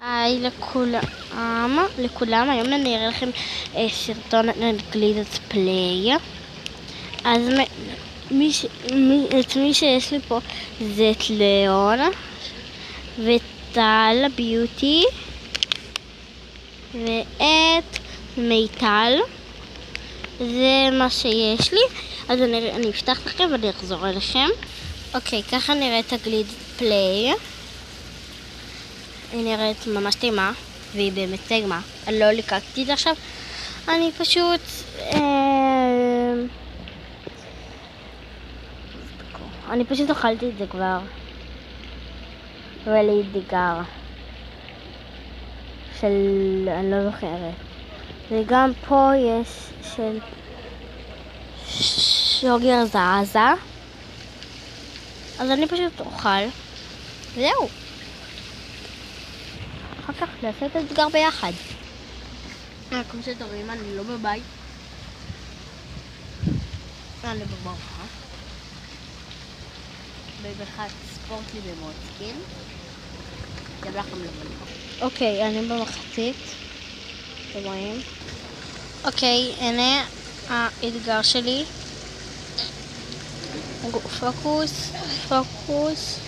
היי לכולם, היום אני אראה לכם סרטון על גלידת פליי. אז מי שיש לי פה זה את ליאון וטל ביוטי ואת מיטל. זה מה שיש לי, אז אני אפתח לכם ואני אחזור אליכם. אוקיי, ככה נראית הגלידת פליי. היא נראית ממש טעימה, והיא באמת טעימה. אני לא ליקקתי את זה עכשיו, אני פשוט אכלתי את זה כבר. ולידיגר של... אני לא זוכרת. וגם פה יש של שוגר זעזה. אז אני פשוט אוכל. וזהו. אחר כך נעשה את האתגר ביחד. כמו שאתם רואים, אני לא בבית. אני בברכה. בברכת ספורט לי במוצקין. גם לכם לבוא. אוקיי, אני במחצית. אתם רואים? אוקיי, הנה האתגר שלי. פוקוס.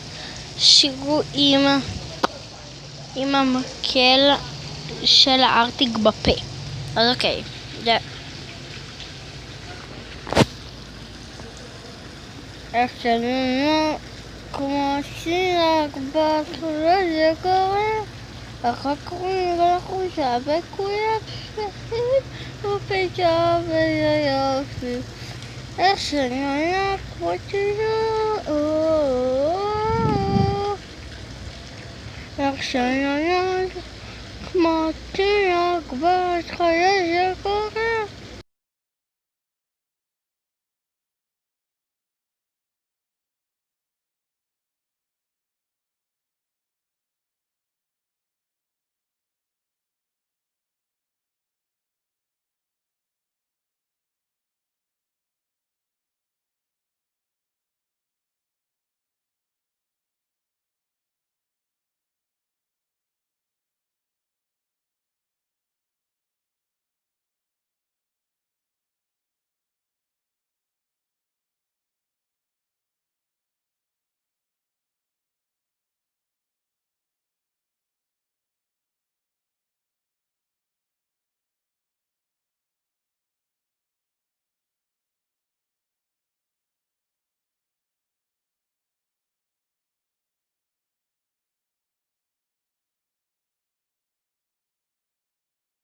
שירו עם המקל של הארטיק בפה. אז אוקיי, זה כמו שירק בהתחלה זה קורה, אחר כך נראה לחושה וכולם שמחים ופתאום וזה יופי. איך שנראה כמו איך שנראה כמו תינוק בהתחלה זה קורה,